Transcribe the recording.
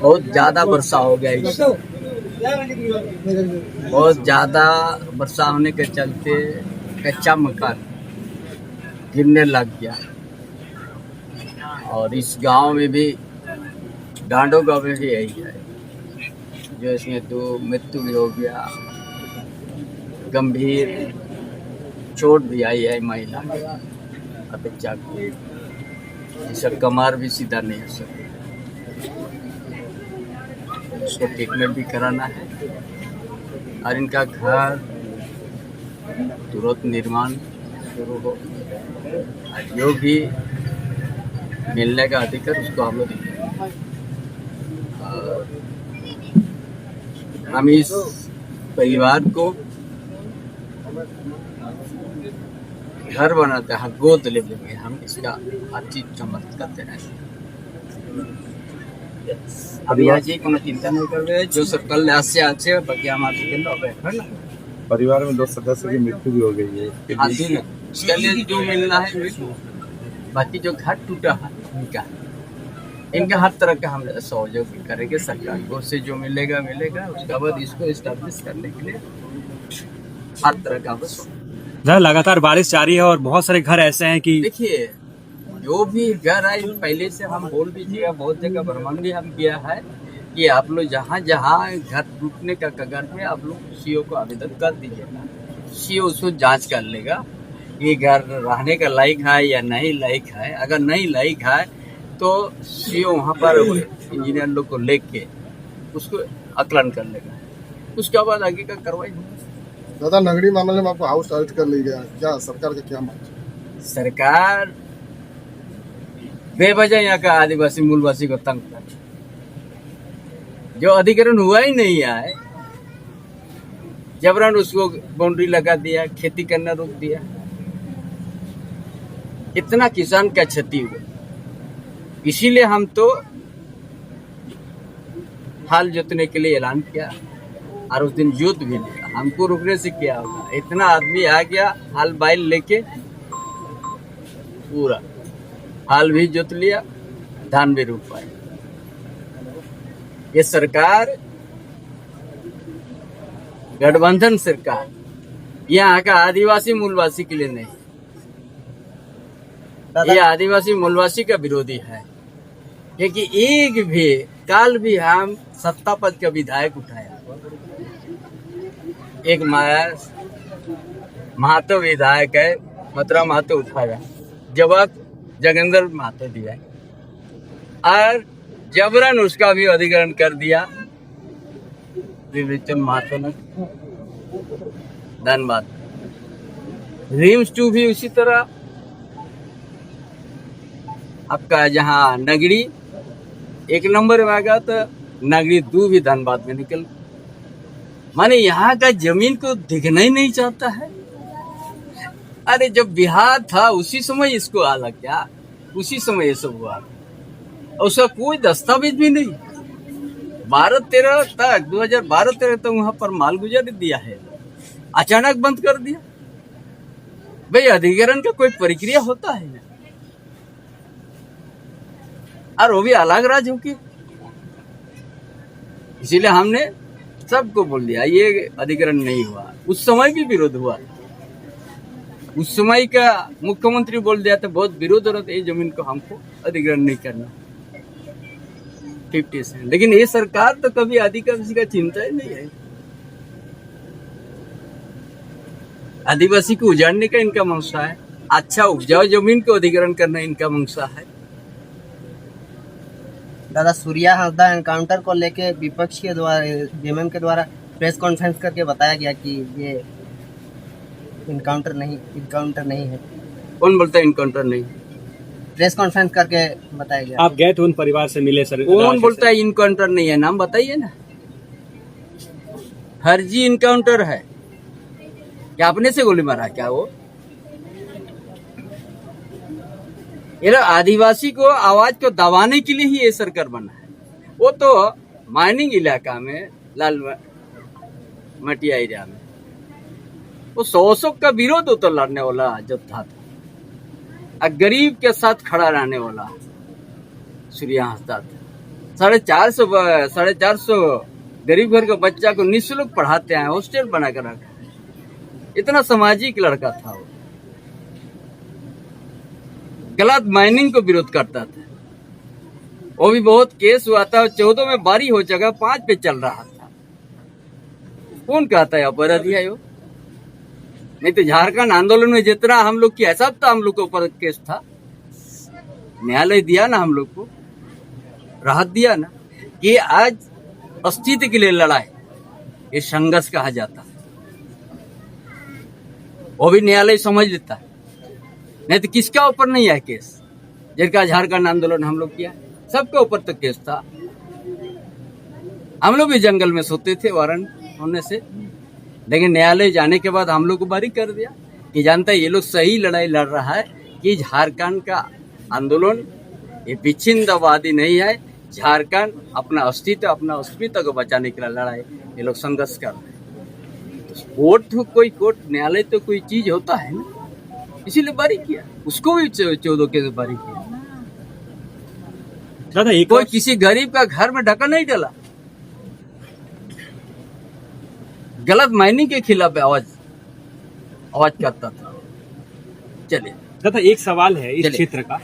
बहुत ज़्यादा वर्षा हो गया इस बहुत ज़्यादा वर्षा होने के चलते कच्चा मकान गिरने लग गया। और इस गांव में भी, डांडो गांव में भी यही है, जो इसमें 2 मृत्यु भी हो गया, गंभीर चोट भी आई है महिला और बच्चा को, जिसका कमर भी सीधा नहीं हो सकता। उसको ट्रीटमेंट भी कराना है और इनका घर तुरंत निर्माण शुरू हो और जो भी मिलने का अधिकार उसको हम लोग देंगे। हम इस परिवार को घर बनाते हैं, गोद ले लेंगे, हम इसका हर चीज का मदद करते रहेंगे। अभी आज কোনো चिंता नहीं कर रहे, जो सर्कल से आछे बाकी हमारे के लोग है ना। परिवार में 2 सदस्य की मृत्यु भी हो गई है। इसके लिए जो मिलना है, बाकी जो घर टूटा है इनका हर तरह का हम सहयोग करेंगे सरकार को, उससे जो मिलेगा मिलेगा। उसके बाद इसको एस्टैब्लिश करने के लिए हर तरह का लगातार बारिश जारी है और बहुत सारे घर ऐसे हैं कि देखिए, जो भी घर है पहले से हम बोल दीजिएगा, बहुत जगह भ्रमण भी हम किया है कि आप लोग जहाँ जहाँ घर टूटने का कगार पे आप लोग सीओ को आवेदन कर दीजिएगा। सीओ उसको जांच कर लेगा कि घर रहने का लायक है या नहीं लायक है। अगर नहीं लायक है तो सीओ वहाँ पर इंजीनियर लोग को लेके उसको आकलन कर लेगा, उसके बाद आगे का कार्रवाई होगी। दादा, नगरी मामले में आपको हाउस अरेस्ट कर ली गया, क्या सरकार का क्या मांग? सरकार बेवजह यहाँ का आदिवासी मूलवासी को तंग कर, जो अधिग्रहण हुआ ही नहीं है, जबरन उसको बाउंड्री लगा दिया, खेती करना रोक दिया। इतना किसान का क्षति हुआ, इसीलिए हम तो हाल जोतने के लिए ऐलान किया और उस दिन जोत भी लिया। हमको रुकने से क्या होगा, इतना आदमी आ गया हाल बैल लेके, पूरा हाल भी जोत लिया, धान भी रोप पाए। ये सरकार गठबंधन सरकार यहाँ का आदिवासी मूलवासी के लिए नहीं, ये आदिवासी मूलवासी का विरोधी है। क्योंकि एक भी काल भी हम सत्ता पद का विधायक उठाया, एक महतो विधायक है, मथुरा महतो उठाया, जवाब जगेंद्र महतो दिया और जबरन उसका भी अधिग्रहण कर दिया विवेचन महतो ने। धन्यवाद। रिम्स 2 भी उसी तरह, आपका जहाँ नगरी 1 नंबर में आ गया तो नगरी 2 भी धनबाद में निकल, माने यहाँ का जमीन को दिखना ही नहीं चाहता है। अरे जब बिहार था उसी समय इसको आला क्या, उसी समय ये सब हुआ, उसका कोई दस्तावेज भी नहीं। 12-13 तक 2012-13 तक वहां पर माल गुजर दिया है, अचानक बंद कर दिया। भाई अधिग्रहण का कोई प्रक्रिया होता है ना, और वो भी अलग राज्यों की। इसीलिए हमने सबको बोल दिया ये अधिग्रहण नहीं हुआ। उस समय भी विरोध हुआ, उस समय का मुख्यमंत्री बोल दिया था बहुत विरोध हो रहा था, ये जमीन को हमको अधिग्रहण नहीं करना 50 से। लेकिन ये सरकार तो कभी आदिवासी का चिंता ही नहीं है। आदिवासी को उजाड़ने का इनका मंशा है, अच्छा उपजाऊ जमीन को अधिग्रहण करना इनका मंशा है। दादा, सूर्या हासदा एनकाउंटर को लेके विपक्ष के द्वारा, जेएमएम के द्वारा प्रेस कॉन्फ्रेंस करके बताया गया कि ये इनकाउंटर नहीं है। कौन बोलता है इनकाउंटर नहीं? प्रेस कॉन्फ्रेंस करके बताया गया। आप गए थे उन परिवार से मिले सर? कौन बोलता है इनकाउंटर नहीं है? नाम बताइए ना। फर्जी इनकाउंटर है क्या? अपने से गोली मारा क्या वो? ये आदिवासी को आवाज को दबाने के लिए ही ये सरकार बना है। वो तो माइनिंग इलाका में, लाल मटिया एरिया में, वो 100 का विरोध तो लड़ने वाला योद्धा था, गरीब के साथ खड़ा रहने वाला सूर्या हासदा था। 450 गरीब घर के बच्चा को निःशुल्क पढ़ाते हैं, हॉस्टल बना कर रखा है। इतना सामाजिक लड़का था वो। गलत माइनिंग को विरोध करता था, वो भी बहुत केस हुआ था। 14 में बारी हो जगह 5 पे चल रहा था। कौन कहता है अपराधी है वो? नहीं तो झारखंड आंदोलन में जितना हम लोग की सब तो हम लोग के ऊपर केस था। न्यायालय दिया ना हम लोग को, राहत दिया ना। ये आज अस्तित्व के लिए लड़ा है, ये संघर्ष कहा जाता है। वो भी न्यायालय समझ लेता है। नहीं तो किसका ऊपर नहीं है केस? जिनका झारखंड आंदोलन हम लोग किया, सबके ऊपर तो केस था। हम लोग भी जंगल में सोते थे वारंट होने से, लेकिन न्यायालय जाने के बाद हम लोग को बारी कर दिया कि जानता है ये लोग सही लड़ाई लड़ रहा है कि झारखंड का आंदोलन ये विच्छिन्नतावादी नहीं है। झारखंड अपना अस्तित्व को बचाने के लिए लड़ाई ये लोग संघर्ष कर रहे हैं। तो कोर्ट तो कोर्ट न्यायालय तो कोई चीज होता है ना, इसीलिए बारी किया। उसको भी 14 के बारी किया। दादा एक कोई किसी गरीब का घर में ढक्कन नहीं डाला। गलत माइनिंग के खिलाफ आवाज करता था। चलिए दादा एक सवाल है इस चलिए। क्षेत्र का